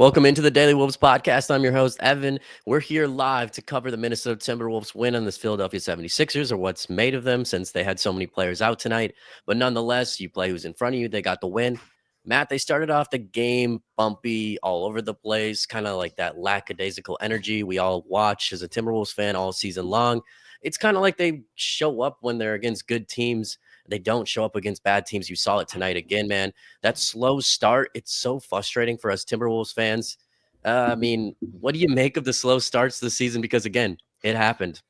Welcome into the Daily Wolves podcast. I'm your host, Evan. We're here live to cover the Minnesota Timberwolves win on this Philadelphia 76ers, or what's made of them since they had so many players out tonight. But nonetheless, you play who's in front of you. They got the win. Matt, they started off the game bumpy, all over the place, kind of like that lackadaisical energy we all watch as a Timberwolves fan all season long. It's kind of like they show up when they're against good teams. They don't show up against bad teams. You saw it tonight again, man. That slow start, it's so frustrating for us Timberwolves fans. What do you make of the slow starts this season? Because again, it happened.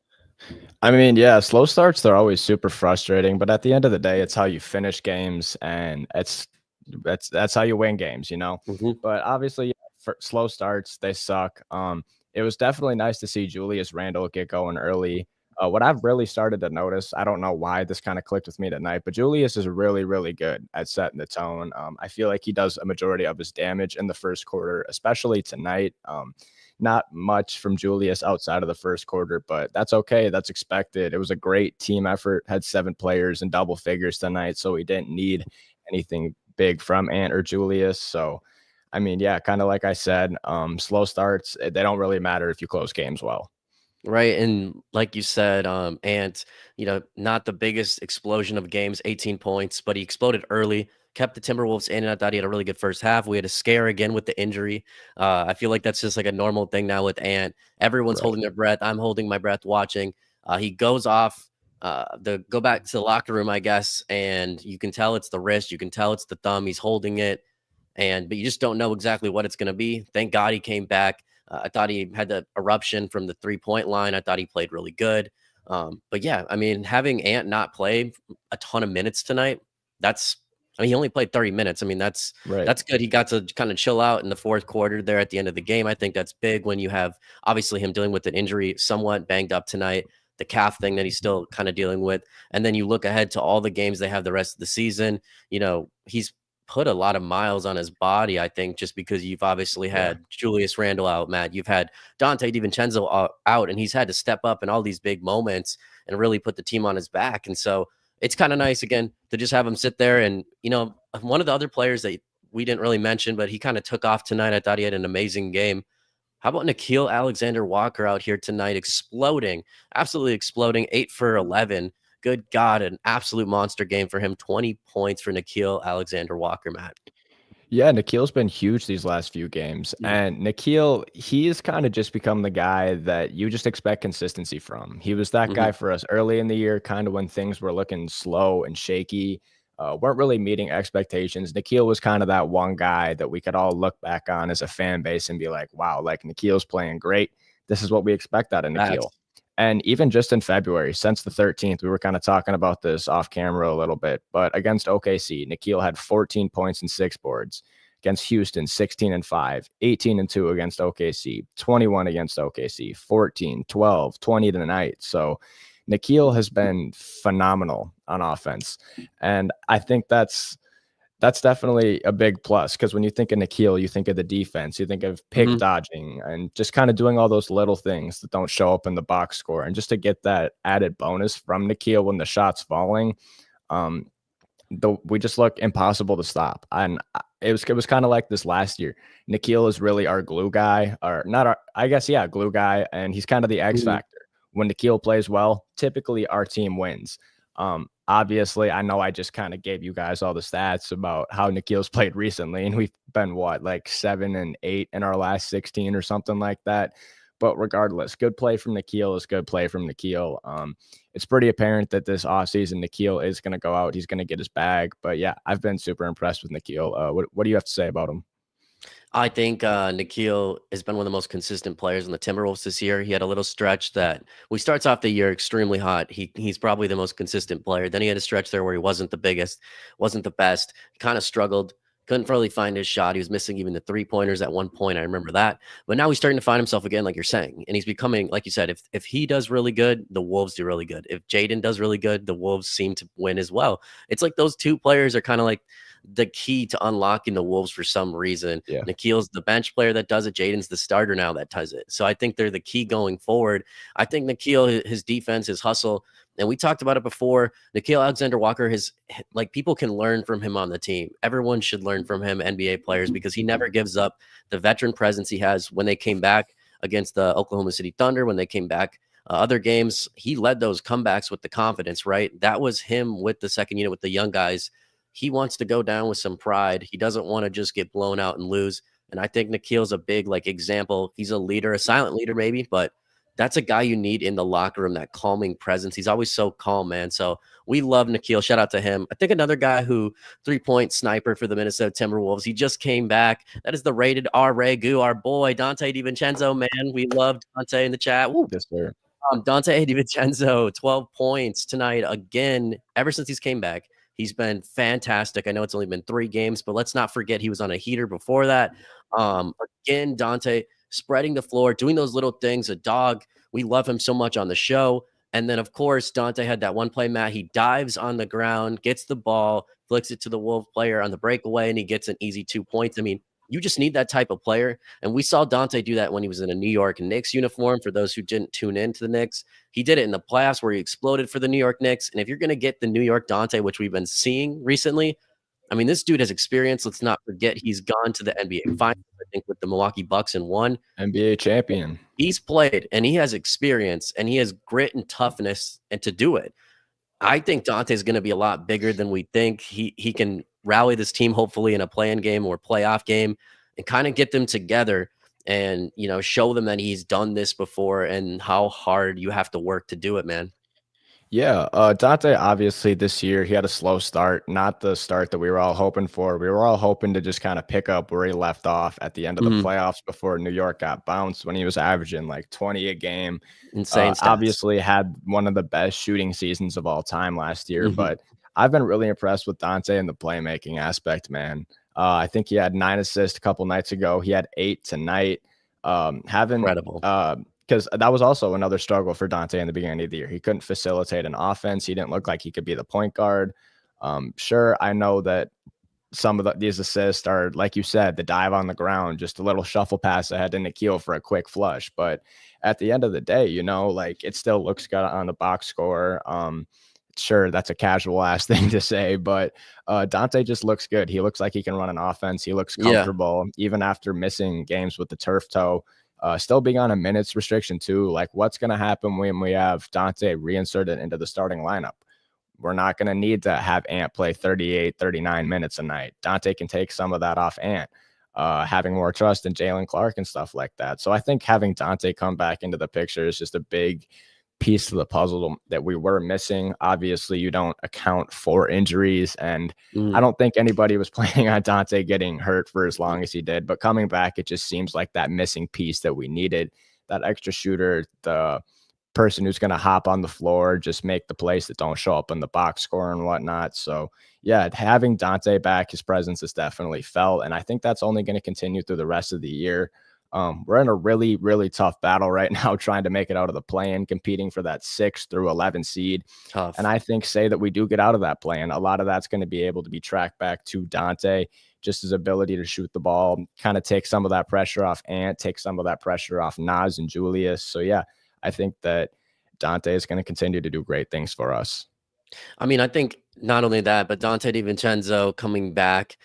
I mean, yeah, slow starts, they're always super frustrating, but at the end of the day, it's how you finish games and that's how you win games, you know. Mhm. But obviously, yeah, for slow starts, they suck. It was definitely nice to see Julius Randle get going early. What I've really started to notice, I don't know why this kind of clicked with me tonight, but Julius is really, really good at setting the tone. I feel like he does a majority of his damage in the first quarter, especially tonight. Not much from Julius outside of the first quarter, but that's okay. That's expected. It was a great team effort. Had 7 players in double figures tonight, so we didn't need anything big from Ant or Julius. So, I mean, yeah, kind of like I said, slow starts, they don't really matter if you close games well. Right. And like you said, Ant, not the biggest explosion of games, 18 points, but he exploded early, kept the Timberwolves in. And I thought he had a really good first half. We had a scare again with the injury. I feel like that's just like a normal thing now with Ant. Everyone's Right. holding their breath. I'm holding my breath watching. He goes off. The go back to the locker room, I guess, and you can tell it's the wrist, you can tell it's the thumb. He's holding it, but you just don't know exactly what it's going to be. Thank God he came back. I thought he had the eruption from the 3-point line. I thought he played really good. But yeah, I mean, having Ant not play a ton of minutes tonight, he only played 30 minutes. I mean, Right. that's good. He got to kind of chill out in the fourth quarter there at the end of the game. I think that's big when you have obviously him dealing with an injury, somewhat banged up tonight, the calf thing that he's still kind of dealing with. And then you look ahead to all the games they have the rest of the season. He's put a lot of miles on his body, I think, just because you've obviously Yeah. had Julius Randle out, Matt. You've had Dante DiVincenzo out, and he's had to step up in all these big moments and really put the team on his back. And so it's kind of nice, again, to just have him sit there. And, one of the other players that we didn't really mention, but he kind of took off tonight. I thought he had an amazing game. How about Nickeil Alexander-Walker out here tonight, exploding, absolutely exploding, 8 for 11. Good God, an absolute monster game for him. 20 points for Nickeil Alexander-Walker, Matt. Yeah, Nikhil's been huge these last few games. Mm. And Nikhil, he's kind of just become the guy that you just expect consistency from. He was that Mhm. guy for us early in the year, kind of when things were looking slow and shaky, weren't really meeting expectations. Nikhil was kind of that one guy that we could all look back on as a fan base and be like, wow, like Nikhil's playing great. This is what we expect out of Nikhil. Facts. And even just in February, since the 13th, we were kind of talking about this off camera a little bit. But against OKC, Nikhil had 14 points and 6 boards. Against Houston, 16 and 5, 18 and 2 against OKC, 21 against OKC, 14, 12, 20 tonight. So Nikhil has been phenomenal on offense. And I think that's definitely a big plus because when you think of Nikhil, you think of the defense, you think of pick Mhm. dodging and just kind of doing all those little things that don't show up in the box score. And just to get that added bonus from Nikhil when the shot's falling, um, we just look impossible to stop. And it was kind of like this last year. Nikhil is really our glue guy, or not our, I guess, yeah, glue guy, and he's kind of the X Mhm. factor. When Nikhil plays well, typically our team wins. Obviously, I know I just kind of gave you guys all the stats about how Nikhil's played recently, and we've been what, like 7 and 8 in our last 16 or something like that. But regardless, good play from Nikhil is good play from Nikhil. It's pretty apparent that this offseason Nikhil is going to go out. He's going to get his bag. But yeah, I've been super impressed with Nikhil. What do you have to say about him? I think Nickeil has been one of the most consistent players in the Timberwolves this year. He had a little stretch that we starts off the year extremely hot. He's probably the most consistent player. Then he had a stretch there where he wasn't the biggest, wasn't the best, kind of struggled, couldn't really find his shot. He was missing even the 3-pointers at one point. I remember that. But now he's starting to find himself again, like you're saying. And he's becoming, like you said, if he does really good, the Wolves do really good. If Jaden does really good, the Wolves seem to win as well. It's like those two players are kind of like the key to unlocking the Wolves for some reason. Yeah. Nikhil's the bench player that does it. Jaden's the starter now that does it. So I think they're the key going forward. I think Nikhil, his defense, his hustle, And we talked about it before. Nickeil Alexander-Walker has, like, people can learn from him on the team. Everyone should learn from him, NBA players, because he never gives up the veteran presence he has. When they came back against the Oklahoma City Thunder, when they came back other games, he led those comebacks with the confidence, right? That was him with the second unit, with the young guys. He wants to go down with some pride. He doesn't want to just get blown out and lose. And I think Nikhil's a big, like, example. He's a leader, a silent leader maybe, but that's a guy you need in the locker room, that calming presence. He's always so calm, man. So we love Nickeil. Shout out to him. I think another guy who 3-point sniper for the Minnesota Timberwolves. He just came back. That is the rated R Ragu, our boy, Dante DiVincenzo, man. We love Dante in the chat. Woo. Yes, sir. Dante DiVincenzo, 12 points tonight again. Ever since he's came back, he's been fantastic. I know it's only been 3 games, but let's not forget he was on a heater before that. Again, Dante spreading the floor, doing those little things. A dog. We love him so much on the show. And then, of course, Dante had that one play, Matt. He dives on the ground, gets the ball, flicks it to the Wolf player on the breakaway, and he gets an easy 2 points. I mean, you just need that type of player. And we saw Dante do that when he was in a New York Knicks uniform. For those who didn't tune into the Knicks, he did it in the playoffs where he exploded for the New York Knicks. And if you're going to get the New York Dante, which we've been seeing recently, I mean, this dude has experience. Let's not forget he's gone to the NBA Finals, I think, with the Milwaukee Bucks and won. NBA champion. He's played and he has experience and he has grit and toughness and to do it. I think Dante's going to be a lot bigger than we think. He can rally this team, hopefully, in a play-in game or playoff game, and kind of get them together and, you know, show them that he's done this before and how hard you have to work to do it, man. Yeah, Dante, obviously this year he had a slow start, not the start that we were all hoping for. We were all hoping to just kind of pick up where he left off at the end of the playoffs before New York got bounced, when he was averaging like 20 a game. Insane stats. Obviously had one of the best shooting seasons of all time last year, but I've been really impressed with Dante in the playmaking aspect, man. I think he had 9 assists a couple nights ago. He had 8 tonight. Incredible. Because that was also another struggle for Dante in the beginning of the year. He couldn't facilitate an offense. He didn't look like he could be the point guard. Sure, I know that some of these assists are, like you said, the dive on the ground, just a little shuffle pass ahead to Nickeil for a quick flush. But at the end of the day, you know, like, it still looks good on the box score. Sure, that's a casual ass thing to say, but Dante just looks good. He looks like he can run an offense. He looks comfortable, even after missing games with the turf toe. Still being on a minutes restriction too. Like, what's going to happen when we have Dante reinserted into the starting lineup? We're not going to need to have Ant play 38, 39 minutes a night. Dante can take some of that off Ant, having more trust in Jalen Clark and stuff like that. So I think having Dante come back into the picture is just a big piece of the puzzle that we were missing. Obviously, you don't account for injuries, and I don't think anybody was planning on Dante getting hurt for as long as he did, but coming back, it just seems like that missing piece that we needed, that extra shooter, the person who's going to hop on the floor, just make the plays that don't show up in the box score and whatnot. So yeah, having Dante back, his presence is definitely felt, and I think that's only going to continue through the rest of the year. We're in a really, really tough battle right now, trying to make it out of the play-in, competing for that 6 through 11 seed. Tough. And I think, say that we do get out of that play-in, a lot of that's going to be able to be tracked back to Dante, just his ability to shoot the ball, kind of take some of that pressure off Ant, take some of that pressure off Naz and Julius. So yeah, I think that Dante is going to continue to do great things for us. I mean, I think not only that, but Dante DiVincenzo coming back,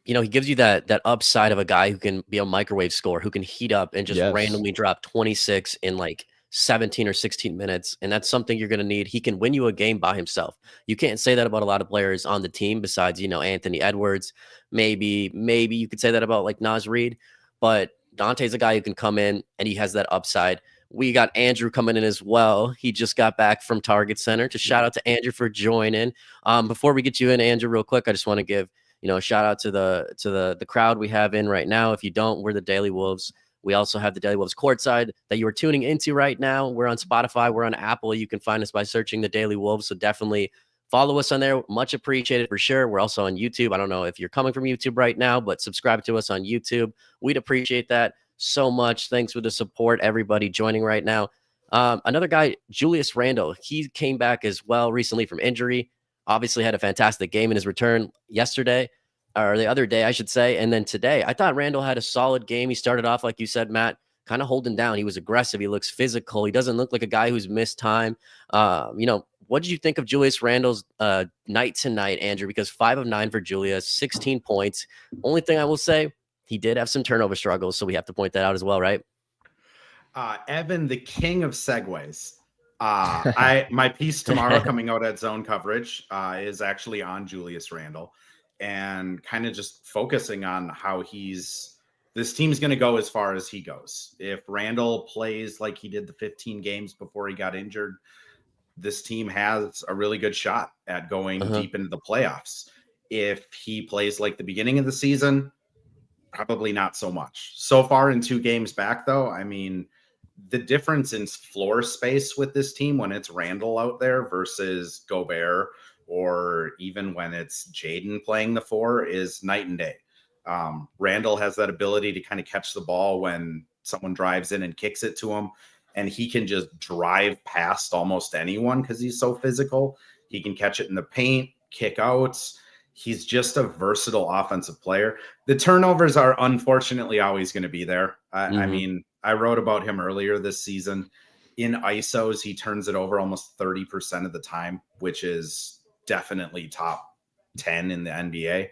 you know, he gives you that upside of a guy who can be a microwave scorer, who can heat up and just randomly drop 26 in like 17 or 16 minutes. And that's something you're going to need. He can win you a game by himself. You can't say that about a lot of players on the team besides, you know, Anthony Edwards. Maybe you could say that about like Naz Reid, but Dante's a guy who can come in and he has that upside. We got Andrew coming in as well. He just got back from Target Center. Just shout out to Andrew for joining. Before we get you in, Andrew, real quick, I just want to give, you know, shout out to the crowd we have in right now. If you don't, we're the Daily Wolves. We also have the Daily Wolves Courtside that you are tuning into right now. We're on Spotify. We're on Apple. You can find us by searching the Daily Wolves. So definitely follow us on there. Much appreciated for sure. We're also on YouTube. I don't know if you're coming from YouTube right now, but subscribe to us on YouTube. We'd appreciate that so much. Thanks for the support, everybody joining right now. Another guy, Julius Randle, he came back as well recently from injury. Obviously had a fantastic game in his return yesterday, or the other day, I should say. And then today, I thought Randle had a solid game. He started off, like you said, Matt, kind of holding down. He was aggressive. He looks physical. He doesn't look like a guy who's missed time. What did you think of Julius Randle's night tonight, Andrew? Because 5 of 9 for Julius, 16 points. Only thing I will say, he did have some turnover struggles, so we have to point that out as well, right? Evan, the king of segues. My piece tomorrow coming out at Zone Coverage is actually on Julius Randle, and kind of just focusing on how this team's going to go as far as he goes. If Randle plays like he did the 15 games before he got injured, this team has a really good shot at going deep into the playoffs. If he plays like the beginning of the season, probably not so much. So far in 2 games back, though, I mean, the difference in floor space with this team when it's Randle out there versus Gobert, or even when it's Jaden playing the 4, is night and day. Randle has that ability to kind of catch the ball when someone drives in and kicks it to him, and he can just drive past almost anyone because he's so physical. He can catch it in the paint, kick outs. He's just a versatile offensive player. The turnovers are unfortunately always going to be there. I mean, I wrote about him earlier this season. In ISOs, he turns it over almost 30% of the time, which is definitely top 10 in the NBA.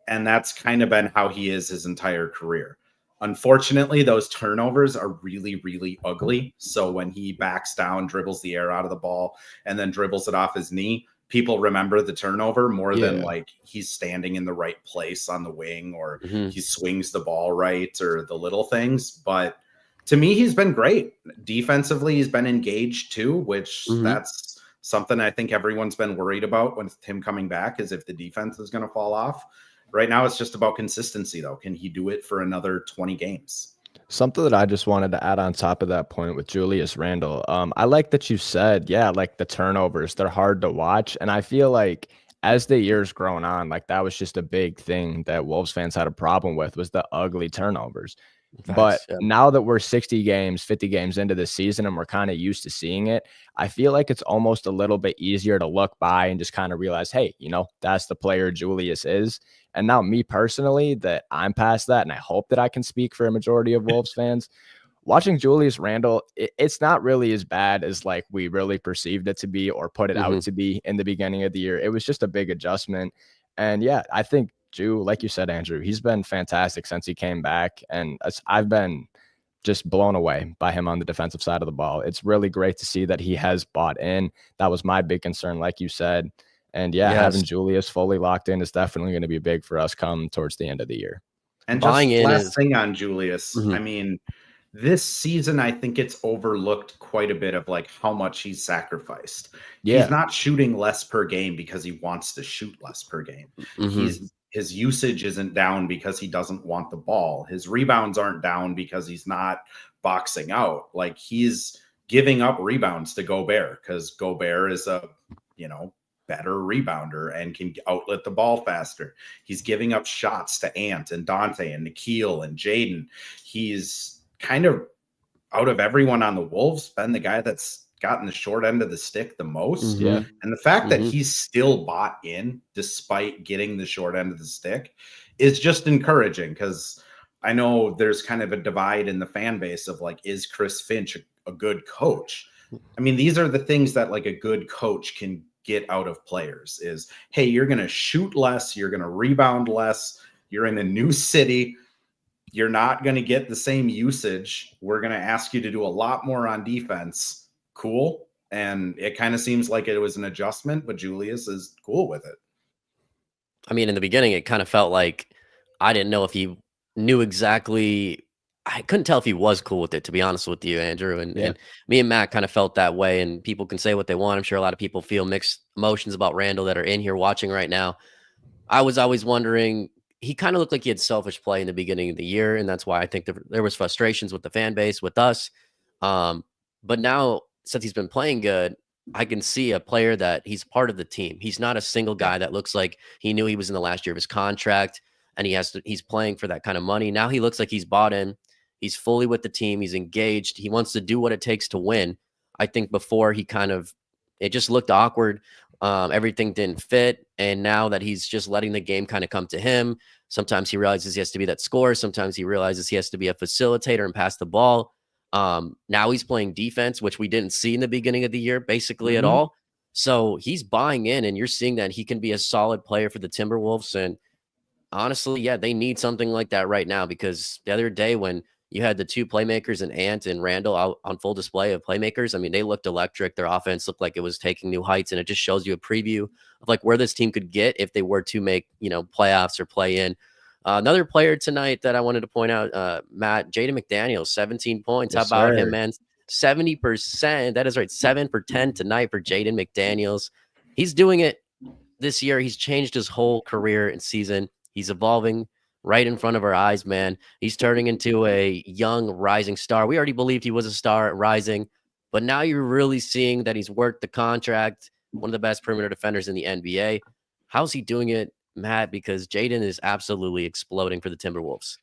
And that's kind of been how he is his entire career. Unfortunately, those turnovers are really, really ugly. So when he backs down, dribbles the air out of the ball, and then dribbles it off his knee, people remember the turnover more than like he's standing in the right place on the wing, or he swings the ball right, or the little things. But to me, he's been great. Defensively, he's been engaged too, which that's something I think everyone's been worried about with him coming back, is if the defense is going to fall off. Right now, it's just about consistency, though. Can he do it for another 20 games? Something that I just wanted to add on top of that point with Julius Randle. I like that you said, like the turnovers, they're hard to watch. And I feel like as the years grown on, like that was just a big thing that Wolves fans had a problem with, was the ugly turnovers. But now that we're 60 games, 50 games into the season, and we're kind of used to seeing it, I feel like it's almost a little bit easier to look by and just kind of realize, hey, that's the player Julius is. And now me personally, that I'm past that, and I hope that I can speak for a majority of Wolves fans, watching Julius Randle, it's not really as bad as like we really perceived it to be or put it out to be in the beginning of the year. It was just a big adjustment. And I think like you said, Andrew, he's been fantastic since he came back. And I've been just blown away by him on the defensive side of the ball. It's really great to see that he has bought in. That was my big concern, like you said. And having Julius fully locked in is definitely going to be big for us come towards the end of the year. And just last thing on Julius, I mean, this season, I think it's overlooked quite a bit of like how much he's sacrificed. He's not shooting less per game because he wants to shoot less per game. His usage isn't down because he doesn't want the ball. His rebounds aren't down because he's not boxing out. Like, he's giving up rebounds to Gobert because Gobert is a, better rebounder and can outlet the ball faster. He's giving up shots to Ant and Dante and Nikhil and Jaden. He's kind of, out of everyone on the Wolves, been the guy that's gotten the short end of the stick the most. And the fact that he's still bought in despite getting the short end of the stick is just encouraging, because I know there's kind of a divide in the fan base of like, is Chris Finch a good coach? I mean, these are the things that like a good coach can get out of players is, hey, you're going to shoot less, you're going to rebound less, you're in a new city, you're not going to get the same usage, we're going to ask you to do a lot more on defense. Cool. And it kind of seems like it was an adjustment, but Julius is cool with it. I mean, in the beginning, it kind of felt like I didn't know if he knew exactly. I couldn't tell if he was cool with it, to be honest with you, Andrew. And me and Matt kind of felt that way. And people can say what they want. I'm sure a lot of people feel mixed emotions about Randle that are in here watching right now. I was always wondering, he kind of looked like he had selfish play in the beginning of the year. And that's why I think there was frustrations with the fan base, with us. But now, since he's been playing good, I can see a player that he's part of the team. He's not a single guy that looks like he knew he was in the last year of his contract and he's playing for that kind of money. Now he looks like he's bought in. He's fully with the team. He's engaged. He wants to do what it takes to win. I think before it just looked awkward. Everything didn't fit. And now that he's just letting the game kind of come to him, Sometimes he realizes he has to be that scorer. Sometimes he realizes he has to be a facilitator and pass the ball. Now he's playing defense, which we didn't see in the beginning of the year, basically at all. So he's buying in, and you're seeing that he can be a solid player for the Timberwolves. And honestly, yeah, they need something like that right now, because the other day when you had the two playmakers and Ant and Randall out on full display of playmakers, I mean, they looked electric. Their offense looked like it was taking new heights, and it just shows you a preview of like where this team could get if they were to make, playoffs or play in. Another player tonight that I wanted to point out, Matt, Jaden McDaniels, 17 points. Yes, How about sir. him, man? 70%. That is right. 7 for 10 tonight for Jaden McDaniels. He's doing it this year. He's changed his whole career and season. He's evolving right in front of our eyes, man. He's turning into a young rising star. We already believed he was a star at Rising, but now you're really seeing that he's worked the contract, one of the best perimeter defenders in the NBA. How's he doing it, Matt? Because Jaden is absolutely exploding for the Timberwolves.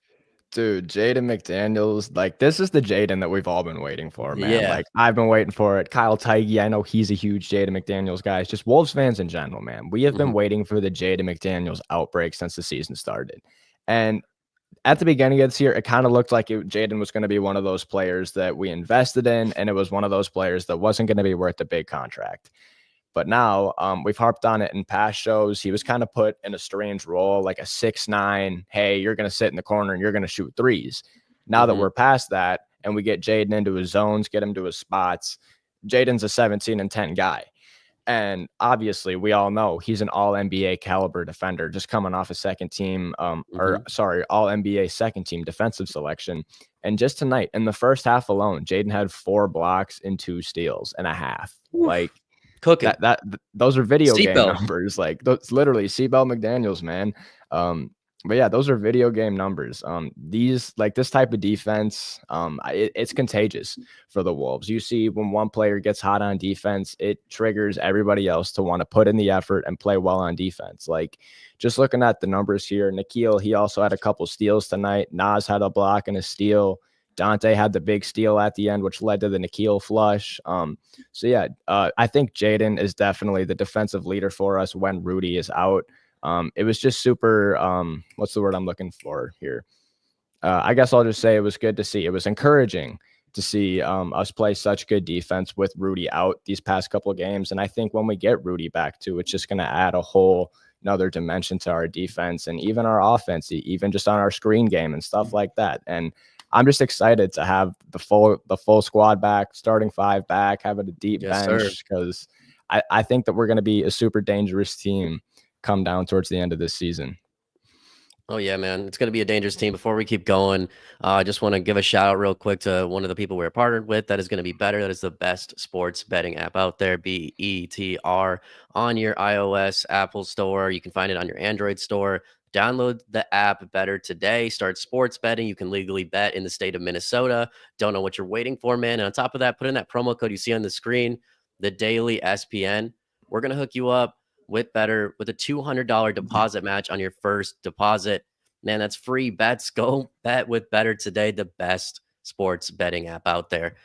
Dude, Jaden McDaniels, like this is the Jaden that we've all been waiting for, man. Yeah. Like I've been waiting for it. Kyle Tighe, I know he's a huge Jaden McDaniels guy. It's just Wolves fans in general, man. We have been waiting for the Jaden McDaniels outbreak since the season started. And at the beginning of this year, it kind of looked like Jaden was going to be one of those players that we invested in, and it was one of those players that wasn't going to be worth a big contract. But now we've harped on it in past shows. He was kind of put in a strange role, like a 6'9", hey, you're going to sit in the corner and you're going to shoot threes. Now that we're past that and we get Jaden into his zones, get him to his spots, Jaden's a 17 and 10 guy. And obviously, we all know he's an all-NBA caliber defender, just coming off a second team, all-NBA second team defensive selection. And just tonight, in the first half alone, Jaden had 4 blocks and 2 steals and a half. Like, Cooking. Those are video game Seatbelt numbers. Like those literally Seatbelt McDaniels, man. But yeah, those are video game numbers. These like this type of defense, it's contagious for the Wolves. You see when one player gets hot on defense, it triggers everybody else to want to put in the effort and play well on defense. Like just looking at the numbers here, Nikhil, he also had a couple steals tonight. Nas had a block and a steal. Dante had the big steal at the end, which led to the Nikhil flush. So yeah, I think Jaden is definitely the defensive leader for us when Rudy is out. It was just super, what's the word I'm looking for here? I guess I'll just say it was good to see. It was encouraging to see us play such good defense with Rudy out these past couple of games. And I think when we get Rudy back too, it's just going to add a whole another dimension to our defense and even our offense, even just on our screen game and stuff like that. And I'm just excited to have the full squad back, starting 5 back, having a deep bench, because I think that we're going to be a super dangerous team come down towards the end of this season. Oh, yeah, man. It's going to be a dangerous team. Before we keep going, I just want to give a shout out real quick to one of the people we're partnered with. That is going to be Better. That is the best sports betting app out there, BETR, on your iOS Apple store. You can find it on your Android store. Download the app Better today. Start sports betting. You can legally bet in the state of Minnesota. Don't know what you're waiting for, man. And on top of that, put in that promo code you see on the screen, the Daily SPN. We're going to hook you up with Better with a $200 deposit match on your first deposit. Man, that's free bets. Go bet with Better today, the best sports betting app out there.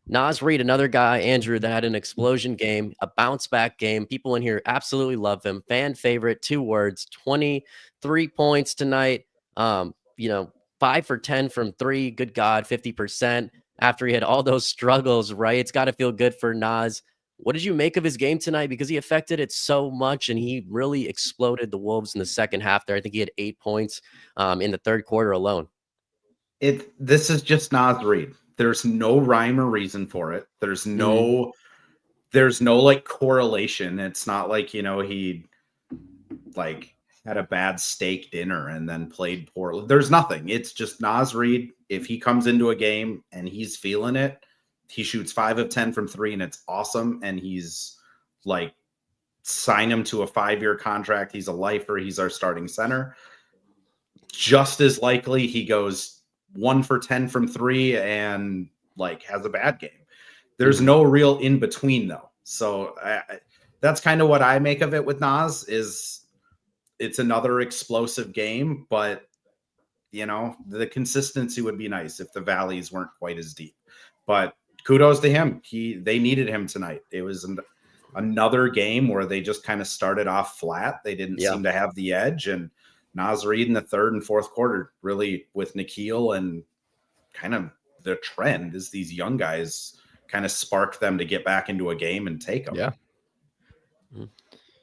Naz Reid, another guy, Andrew, that had an explosion game, a bounce back game. People in here absolutely love him. Fan favorite, 2 words, 23 points tonight. 5 for 10 from 3. Good God, 50% after he had all those struggles, right? It's got to feel good for Naz. What did you make of his game tonight? Because he affected it so much, and he really exploded the Wolves in the second half there. I think he had 8 points in the third quarter alone. This is just Naz Reid. There's no rhyme or reason for it. There's no like correlation. It's not like, he like had a bad steak dinner and then played poorly. There's nothing. It's just Naz Reid. If he comes into a game and he's feeling it, he shoots 5 of 10 from 3 and it's awesome. And he's like, sign him to a 5-year contract. He's a lifer. He's our starting center. Just as likely he goes 1 for 10 from 3 and like has a bad game. There's no real in between though. So that's kind of what I make of it with Naz. Is it's another explosive game, but the consistency would be nice if the valleys weren't quite as deep. But kudos to him. They needed him tonight. It was another game where they just kind of started off flat. They didn't seem to have the edge, and Naz Reid in the third and fourth quarter, really with Nikhil, and kind of the trend is these young guys kind of spark them to get back into a game and take them. Yeah.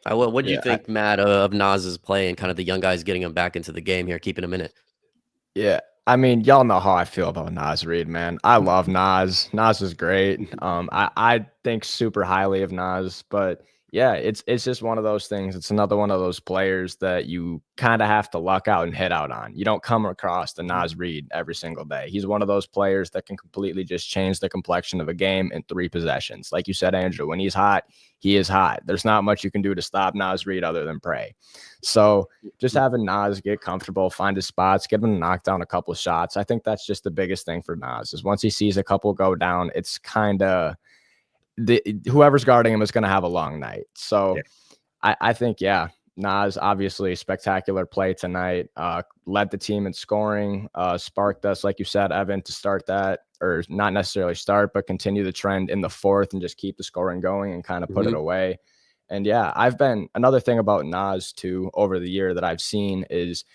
What do you think, Matt, of Naz's play and kind of the young guys getting him back into the game here, keeping him in it? Yeah. I mean, y'all know how I feel about Naz Reid, man. I love Naz. Naz is great. I think super highly of Naz, but yeah, it's just one of those things. It's another one of those players that you kind of have to luck out and hit out on. You don't come across the Naz Reid every single day. He's one of those players that can completely just change the complexion of a game in 3 possessions. Like you said, Andrew, when he's hot, he is hot. There's not much you can do to stop Naz Reid other than pray. So just having Naz get comfortable, find his spots, get him to knock down a couple of shots. I think that's just the biggest thing for Naz is once he sees a couple go down, it's kind of whoever's guarding him is going to have a long night. So yeah. I think, yeah, Naz, obviously spectacular play tonight, led the team in scoring, sparked us, like you said, Evan, to start that, or not necessarily start, but continue the trend in the fourth and just keep the scoring going and kind of put it away. And yeah, another thing about Naz too over the year that I've seen is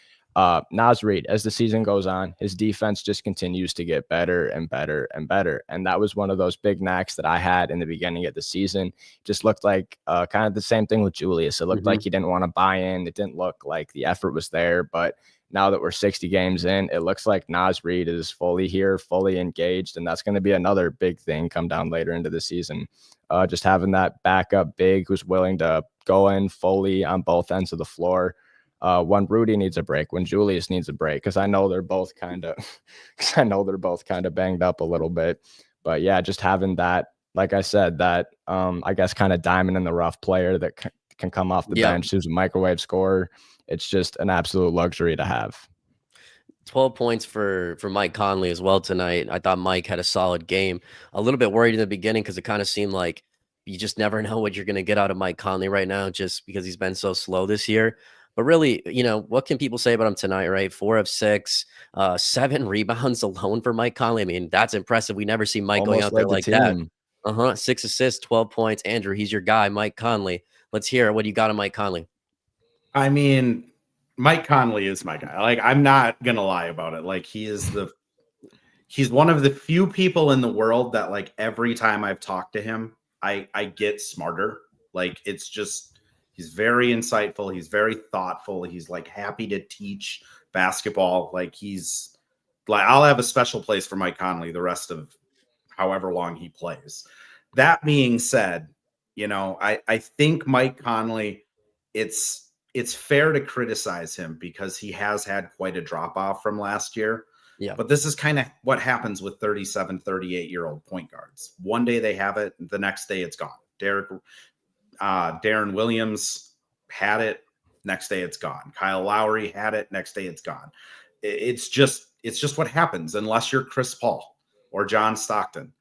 Naz Reid, as the season goes on, his defense just continues to get better and better and better. And that was one of those big knocks that I had in the beginning of the season. Just looked like kind of the same thing with Julius. It looked like he didn't want to buy in. It didn't look like the effort was there. But now that we're 60 games in, it looks like Naz Reid is fully here, fully engaged. And that's going to be another big thing come down later into the season. Just having that backup big who's willing to go in fully on both ends of the floor. When Rudy needs a break, when Julius needs a break, because I know they're both kind of banged up a little bit. But yeah, just having that, like I said, that I guess kind of diamond in the rough player that can come off the bench, who's a microwave scorer. It's just an absolute luxury to have. 12 points for Mike Conley as well tonight. I thought Mike had a solid game. A little bit worried in the beginning because it kind of seemed like you just never know what you're going to get out of Mike Conley right now, just because he's been so slow this year. But really, what can people say about him tonight, right? 4 of 6, 7 rebounds alone for Mike Conley. I mean, that's impressive. We never see Mike going out there like that. 6 assists, 12 points. Andrew, he's your guy, Mike Conley. Let's hear what you got on Mike Conley. I mean, Mike Conley is my guy. Like, I'm not going to lie about it. Like, he's one of the few people in the world that, like, every time I've talked to him, I get smarter. Like, it's just, he's very insightful. He's very thoughtful. He's like happy to teach basketball. Like, he's like, I'll have a special place for Mike Conley the rest of however long he plays. That being said, I think Mike Conley, it's fair to criticize him because he has had quite a drop off from last year. Yeah. But this is kind of what happens with 37, 38-year-old point guards. One day they have it, the next day it's gone. Darren Williams had it, next day it's gone. Kyle Lowry had it, next day it's gone. It's just what happens unless you're Chris Paul or John Stockton.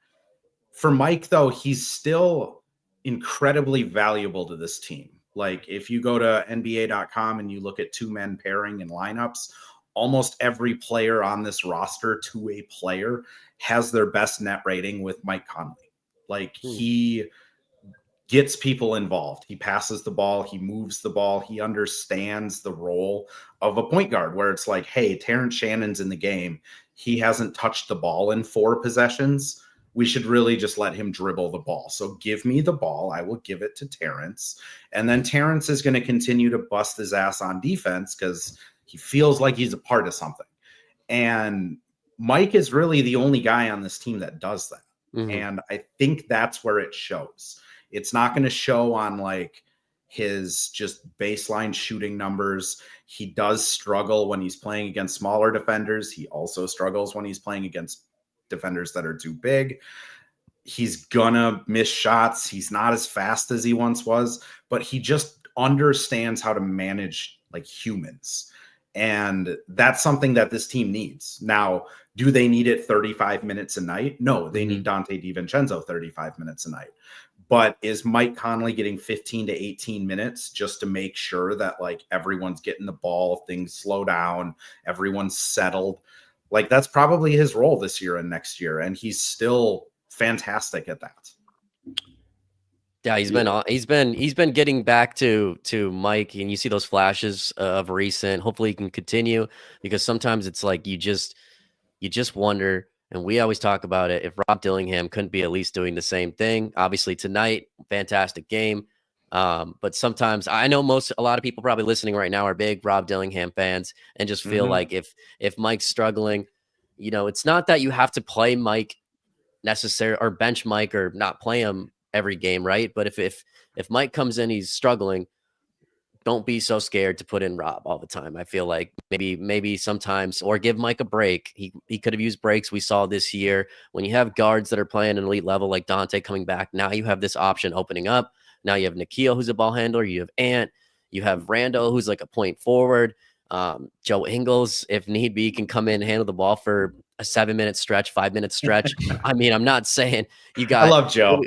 For Mike, though, he's still incredibly valuable to this team. Like, if you go to NBA.com and you look at 2-man pairing and lineups, almost every player on this roster, two-way player, has their best net rating with Mike Conley. Like, he gets people involved. He passes the ball. He moves the ball. He understands the role of a point guard where it's like, hey, Terrence Shannon's in the game. He hasn't touched the ball in 4 possessions. We should really just let him dribble the ball. So give me the ball. I will give it to Terrence. And then Terrence is going to continue to bust his ass on defense because he feels like he's a part of something. And Mike is really the only guy on this team that does that. Mm-hmm. And I think that's where it shows. It's not going to show on like his just baseline shooting numbers. He does struggle when he's playing against smaller defenders. He also struggles when he's playing against defenders that are too big. He's gonna miss shots. He's not as fast as he once was, but he just understands how to manage like humans. And that's something that this team needs. Now, do they need it 35 minutes a night? No, they need Dante DiVincenzo 35 minutes a night. But is Mike Conley getting 15 to 18 minutes just to make sure that like everyone's getting the ball, things slow down, everyone's settled? Like, that's probably his role this year and next year. And he's still fantastic at that. Yeah, he's been getting back to Mike, and you see those flashes of recent. Hopefully, he can continue, because sometimes it's like you just wonder, and we always talk about it, if Rob Dillingham couldn't be at least doing the same thing. Obviously, tonight, fantastic game. But sometimes I know a lot of people probably listening right now are big Rob Dillingham fans and just feel like if Mike's struggling, it's not that you have to play Mike necessary or bench Mike or not play him every game, right? But if Mike comes in, he's struggling, don't be so scared to put in Rob all the time. I feel like maybe sometimes, or give Mike a break. He could have used breaks we saw this year. When you have guards that are playing an elite level like Dante coming back, now you have this option opening up. Now you have Nikhil, who's a ball handler. You have Ant. You have Rando, who's like a point forward. Joe Ingles, if need be, can come in and handle the ball for a 7-minute stretch, 5-minute stretch. I mean, I'm not saying you got. I love Joe.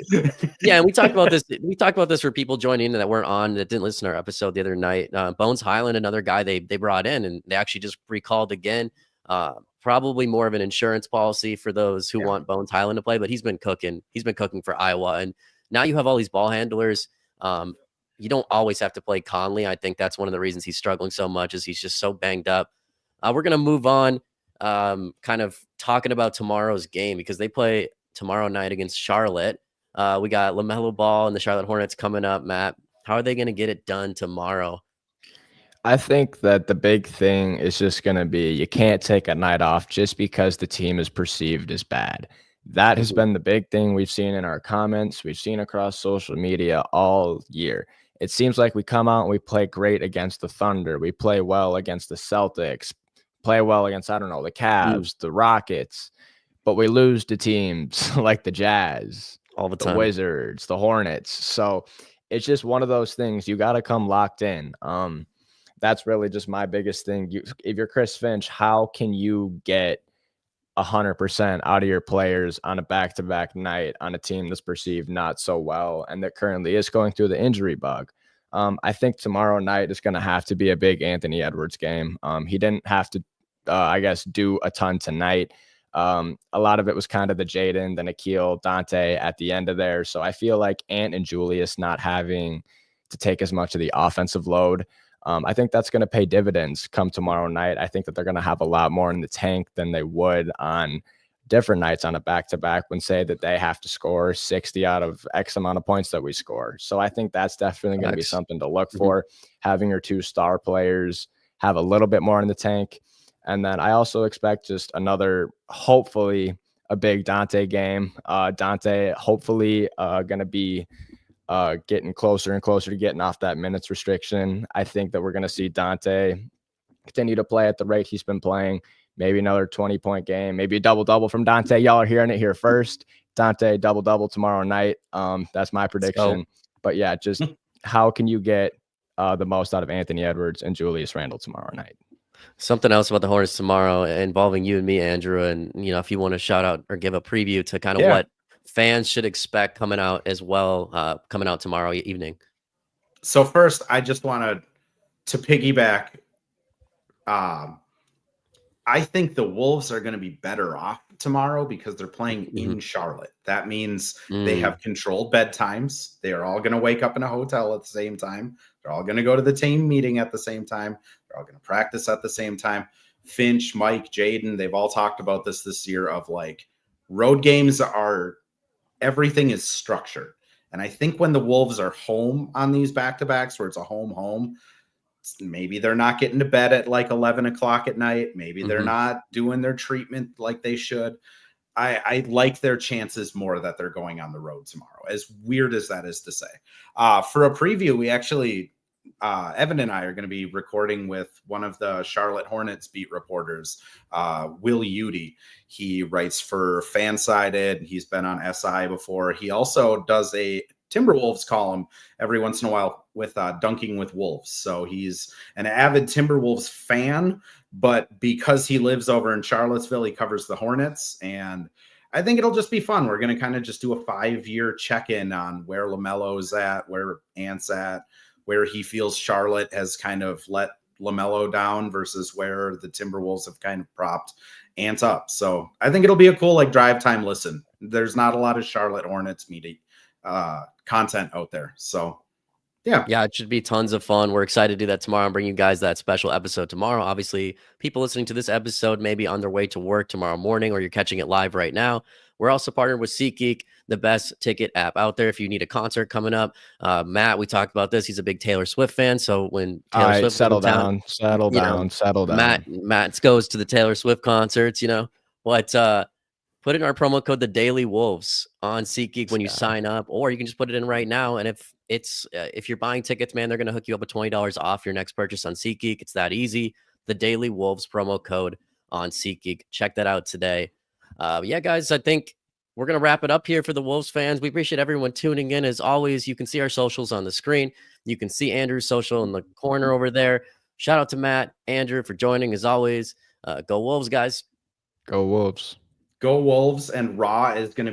Yeah, and we talked about this. We talked about this for people joining in that weren't on, that didn't listen to our episode the other night. Bones Highland, another guy they brought in, and they actually just recalled again. Probably more of an insurance policy for those who want Bones Highland to play, but he's been cooking. He's been cooking for Iowa, and now you have all these ball handlers. You don't always have to play Conley. I think that's one of the reasons he's struggling so much, is he's just so banged up. We're gonna move on, kind of talking about tomorrow's game, because they play tomorrow night against Charlotte. We got LaMelo Ball and the Charlotte Hornets coming up. Matt, how are they going to get it done tomorrow? I think that the big thing is just going to be, you can't take a night off just because the team is perceived as bad. That has been the big thing we've seen in our comments. We've seen across social media all year. It seems like we come out and we play great against the Thunder. We play well against the Celtics, play well against, I don't know, the Cavs, the Rockets, but we lose to teams like the Jazz, all the time, Wizards, the Hornets. So it's just one of those things. You got to come locked in. That's really just my biggest thing. If you're Chris Finch, how can you get 100% out of your players on a back-to-back night on a team that's perceived not so well and that currently is going through the injury bug? I think tomorrow night is going to have to be a big Anthony Edwards game. He didn't have to, I guess, do a ton tonight. A lot of it was kind of the Jaden, the Nikhil, Dante at the end of there. So I feel like Ant and Julius not having to take as much of the offensive load, I think that's going to pay dividends come tomorrow night. I think that they're going to have a lot more in the tank than they would on different nights on a back-to-back, when say that they have to score 60 out of X amount of points that we score. So I think that's definitely going to be something to look for, having your two star players have a little bit more in the tank. And then I also expect just another, hopefully, a big Dante game. Dante hopefully going to be getting closer and closer to getting off that minutes restriction. I think that we're going to see Dante continue to play at the rate he's been playing. Maybe another 20-point game, maybe a double-double from Dante. Y'all are hearing it here first. Dante, double-double tomorrow night. That's my prediction. But yeah, just how can you get the most out of Anthony Edwards and Julius Randle tomorrow night? Something else about the Hornets tomorrow involving you and me, Andrew, and if you want to shout out or give a preview to kind of what fans should expect coming out as well, coming out tomorrow evening. So first, I just wanted to piggyback. I think the Wolves are going to be better off tomorrow because they're playing in Charlotte. That means they have controlled bedtimes. They are all going to wake up in a hotel at the same time. They're all going to go to the team meeting at the same time. They're all going to practice at the same time. Finch, Mike, Jaden, they've all talked about this year of like, road games are, everything is structured. And I think when the Wolves are home on these back-to-backs where it's a home, maybe they're not getting to bed at like 11 o'clock at night. Maybe they're not doing their treatment like they should. I like their chances more that they're going on the road tomorrow, as weird as that is to say. For a preview, we actually, Evan and I are going to be recording with one of the Charlotte Hornets beat reporters, Will Udy. He writes for Fansided. He's been on SI before. He also does a Timberwolves column every once in a while with Dunking with Wolves. So he's an avid Timberwolves fan, but because he lives over in Charlottesville, he covers the Hornets. And I think it'll just be fun. We're going to kind of just do a 5-year check-in on where LaMelo's at, where Ant's at, where he feels Charlotte has kind of let LaMelo down versus where the Timberwolves have kind of propped Ant up. So I think it'll be a cool like drive time listen. There's not a lot of Charlotte Hornets content out there. So yeah. Yeah, it should be tons of fun. We're excited to do that tomorrow and bring you guys that special episode tomorrow. Obviously, people listening to this episode may be on their way to work tomorrow morning, or you're catching it live right now. We're also partnered with SeatGeek, the best ticket app out there. If you need a concert coming up, Matt, we talked about this. He's a big Taylor Swift fan. So when Taylor Swift settle comes in town, down, settle down, settle down. Matt goes to the Taylor Swift concerts. You know what? Put in our promo code, the Daily Wolves, on SeatGeek when you sign up, or you can just put it in right now. And if you're buying tickets, man, they're going to hook you up with $20 off your next purchase on SeatGeek. It's that easy. The Daily Wolves promo code on SeatGeek. Check that out today. Yeah, guys, I think we're going to wrap it up here for the Wolves fans. We appreciate everyone tuning in. As always, you can see our socials on the screen. You can see Andrew's social in the corner over there. Shout out to Matt, Andrew, for joining as always. Go Wolves, guys. Go Wolves. Go Wolves, and Raw is going to